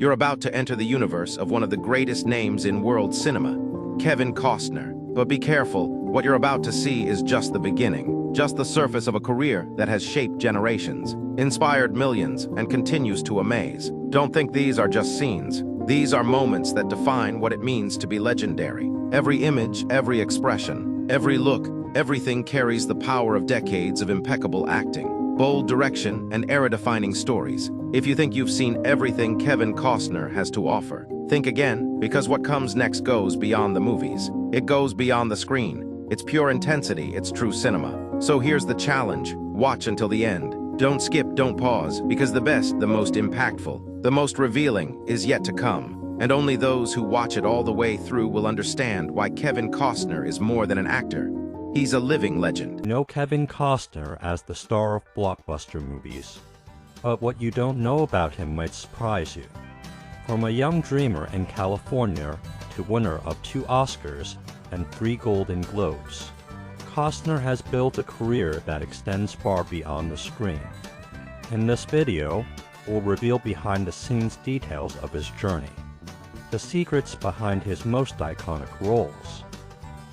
You're about to enter the universe of one of the greatest names in world cinema, Kevin Costner. But be careful, what you're about to see is just the beginning, just the surface of a career that has shaped generations, inspired millions, and continues to amaze. Don't think these are just scenes. These are moments that define what it means to be legendary. Every image, every expression, every look, everything carries the power of decades of impeccable acting, bold direction, and era-defining stories. If you think you've seen everything Kevin Costner has to offer, think again, because what comes next goes beyond the movies. It goes beyond the screen. It's pure intensity, it's true cinema. So here's the challenge. Watch until the end. Don't skip, don't pause, because the best, the most impactful, the most revealing is yet to come. And only those who watch it all the way through will understand why Kevin Costner is more than an actor. He's a living legend. You know Kevin Costner as the star of blockbuster movies, but what you don't know about him might surprise you. From a young dreamer in California to winner of 2 Oscars and 3 Golden Globes, Costner has built a career that extends far beyond the screen. In this video, we'll reveal behind-the-scenes details of his journey, the secrets behind his most iconic roles,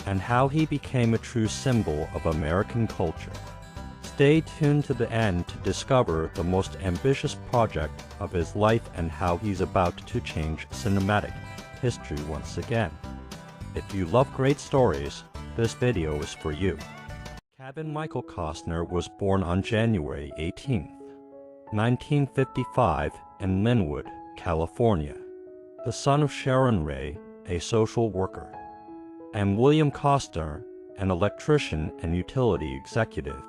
and how he became a true symbol of American culture. Stay tuned to the end to discover the most ambitious project of his life and how he's about to change cinematic history once again. If you love great stories, this video is for you. Kevin Michael Costner was born on January 18, 1955 in Linwood, California, the son of Sharon Ray, a social worker, and William Costner, an electrician and utility executive.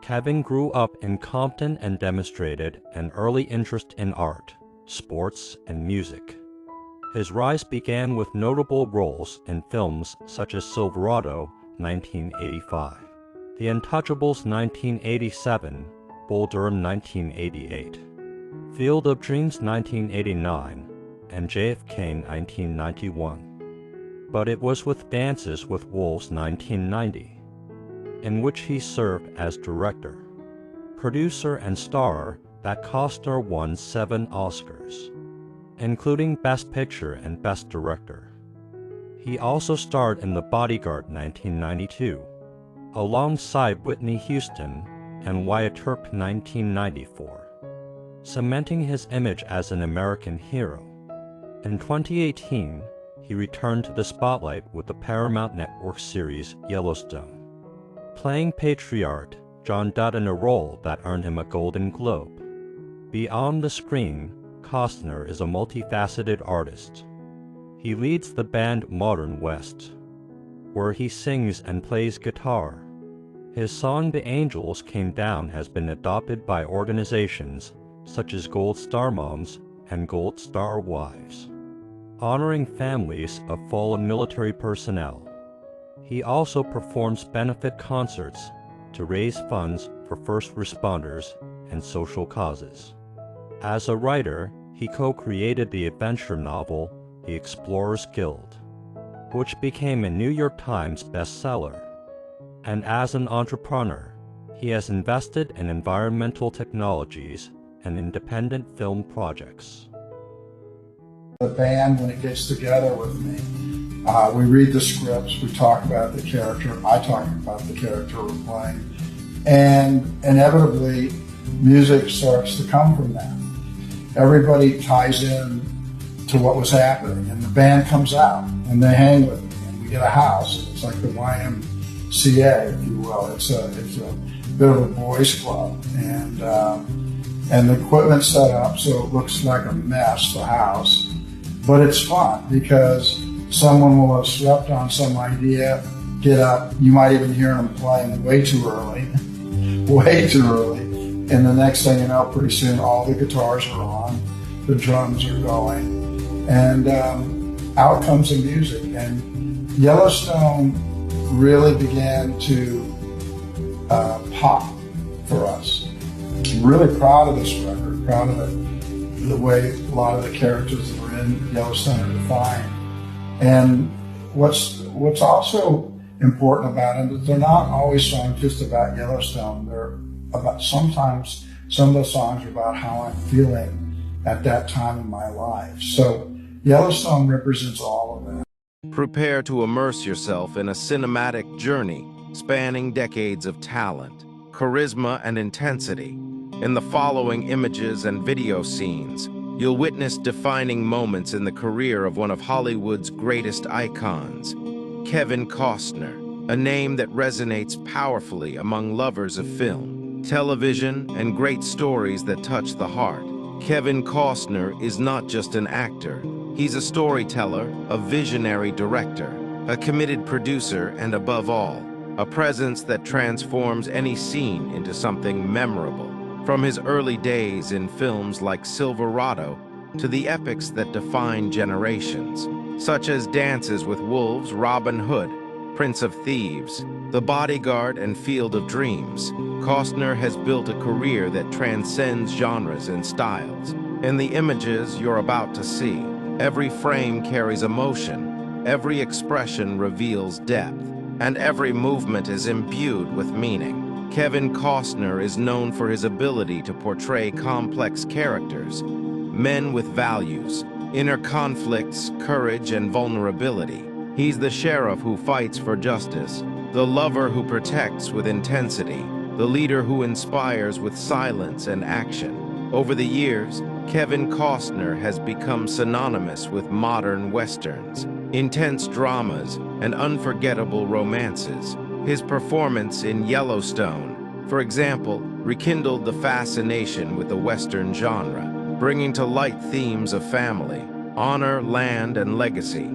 Kevin grew up in Compton and demonstrated an early interest in art, sports, and music. His rise began with notable roles in films such as Silverado, 1985, The Untouchables, 1987, Bull Durham, 1988, Field of Dreams, 1989, and JFK, 1991. But it was with Dances with Wolves, 1990, in which he served as director, producer, and star that Costner won 7 Oscars, including Best Picture and Best Director. He also starred in The Bodyguard, 1992, alongside Whitney Houston and Wyatt Earp, 1994, cementing his image as an American hero. In 2018, he returned to the spotlight with the Paramount Network series Yellowstone, playing patriarch John Dutton, a role that earned him a Golden Globe. Beyond the screen, Costner is a multifaceted artist. He leads the band Modern West, where he sings and plays guitar. His song The Angels Came Down has been adopted by organizations such as Gold Star Moms and Gold Star Wives, honoring families of fallen military personnel. He also performs benefit concerts to raise funds for first responders and social causes. As a writer, he co-created the adventure novel The Explorers Guild, which became a New York Times bestseller. And as an entrepreneur, he has invested in environmental technologies and independent film projects. The band, when it gets together with me, we read the scripts, we talk about the character, I talk about the character we're playing, and inevitably music starts to come from that. Everybody ties in to what was happening, and the band comes out and they hang with me, and we get a house. It's like the YMCA, if you will. It's a bit of a boys club, and the equipment's set up so it looks like a mess, the house, but it's fun because someone will have slept on some idea, get up, you might even hear them playing way too early, and the next thing you know, pretty soon all the guitars are on, the drums are going, and out comes the music. And Yellowstone really began to pop for us. I'm really proud of this record, proud of the way a lot of the characters that were in Yellowstone are defined. And what's also important about them is they're not always songs just about Yellowstone. They're about, sometimes some of the songs are about how I'm feeling at that time in my life. So Yellowstone represents all of that. Prepare to immerse yourself in a cinematic journey spanning decades of talent, charisma, and intensity. In the following images and video scenes, you'll witness defining moments in the career of one of Hollywood's greatest icons, Kevin Costner, a name that resonates powerfully among lovers of film, television, and great stories that touch the heart. Kevin Costner is not just an actor. He's a storyteller, a visionary director, a committed producer, and above all, a presence that transforms any scene into something memorable. From his early days in films like Silverado to the epics that define generations, such as Dances with Wolves, Robin Hood, Prince of Thieves, The Bodyguard, and Field of Dreams, Costner has built a career that transcends genres and styles. In the images you're about to see, every frame carries emotion, every expression reveals depth, and every movement is imbued with meaning. Kevin Costner is known for his ability to portray complex characters, men with values, inner conflicts, courage, and vulnerability. He's the sheriff who fights for justice, the lover who protects with intensity, the leader who inspires with silence and action. Over the years, Kevin Costner has become synonymous with modern westerns, intense dramas, and unforgettable romances. His performance in Yellowstone, for example, rekindled the fascination with the western genre, bringing to light themes of family, honor, land, and legacy.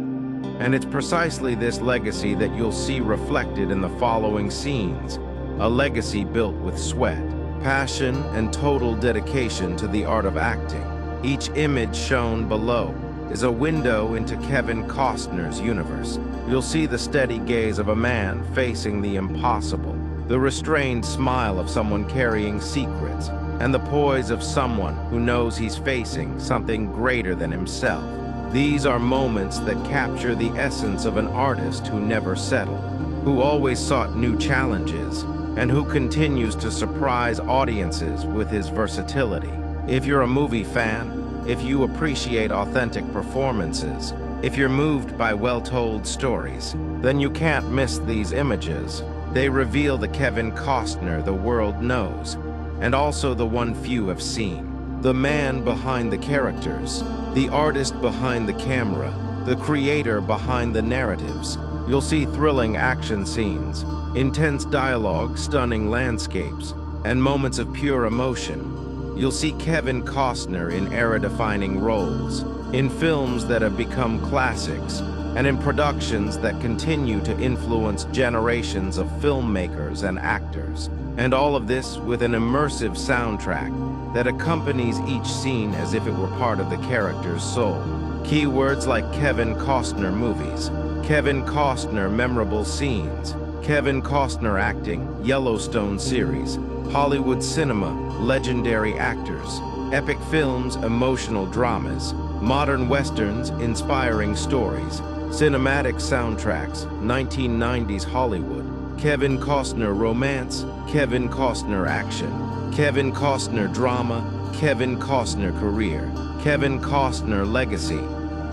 And it's precisely this legacy that you'll see reflected in the following scenes, a legacy built with sweat, passion, and total dedication to the art of acting. Each image shown below is a window into Kevin Costner's universe. You'll see the steady gaze of a man facing the impossible, the restrained smile of someone carrying secrets, and the poise of someone who knows he's facing something greater than himself. These are moments that capture the essence of an artist who never settled, who always sought new challenges, and who continues to surprise audiences with his versatility. If you're a movie fan, if you appreciate authentic performances, if you're moved by well-told stories, then you can't miss these images. They reveal the Kevin Costner the world knows, and also the one few have seen. The man behind the characters, the artist behind the camera, the creator behind the narratives. You'll see thrilling action scenes, intense dialogue, stunning landscapes, and moments of pure emotion. You'll see Kevin Costner in era-defining roles, in films that have become classics, and in productions that continue to influence generations of filmmakers and actors. And all of this with an immersive soundtrack that accompanies each scene as if it were part of the character's soul. Keywords like Kevin Costner movies, Kevin Costner memorable scenes, Kevin Costner acting, Yellowstone series, Hollywood cinema, legendary actors, epic films, emotional dramas, modern westerns, inspiring stories, cinematic soundtracks, 1990s Hollywood, Kevin Costner romance, Kevin Costner action, Kevin Costner drama, Kevin Costner career, Kevin Costner legacy.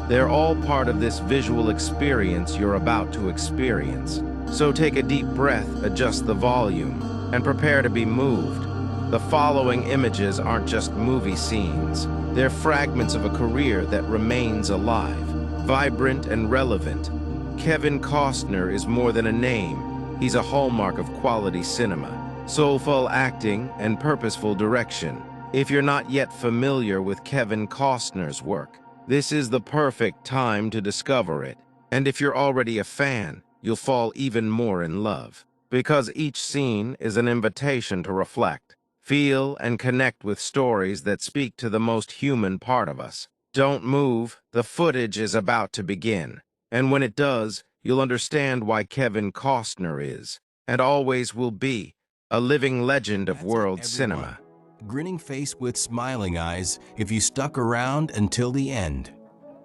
They're all part of this visual experience you're about to experience. So take a deep breath, adjust the volume, and prepare to be moved. The following images aren't just movie scenes. They're fragments of a career that remains alive, vibrant and relevant. Kevin Costner is more than a name. He's a hallmark of quality cinema, soulful acting, and purposeful direction. If you're not yet familiar with Kevin Costner's work, this is the perfect time to discover it. And if you're already a fan, you'll fall even more in love, because each scene is an invitation to reflect, feel, and connect with stories that speak to the most human part of us. Don't move, the footage is about to begin. And when it does, you'll understand why Kevin Costner is, and always will be, a living legend of world cinema. Grinning face with smiling eyes if you stuck around until the end.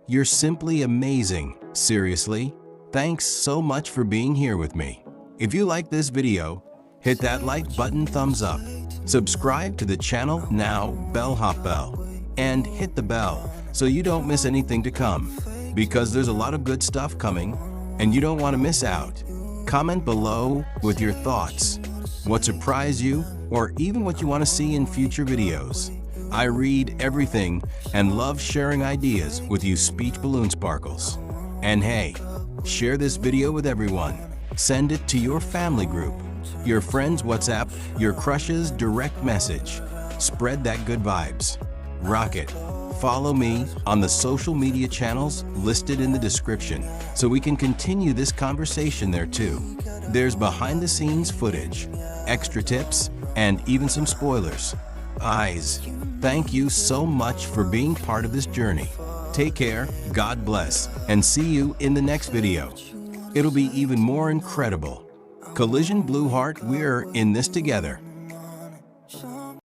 You're simply amazing. Seriously, thanks so much for being here with me. If you like this video, hit that like button, thumbs up. Subscribe to the channel now, bell. and hit the bell so you don't miss anything to come, because there's a lot of good stuff coming and you don't want to miss out. Comment below with your thoughts, what surprised you, or even what you want to see in future videos. I read everything and love sharing ideas with you speech balloon sparkles. And hey, share this video with everyone. Send it to your family group, your friends' WhatsApp, your crush's direct message. Spread that good vibes. Rock it. Follow me on the social media channels listed in the description so we can continue this conversation there too. There's behind the scenes footage, extra tips, and even some spoilers. Eyes, thank you so much for being part of this journey. Take care, God bless, and see you in the next video. It'll be even more incredible. Collision Blue Heart, we're in this together.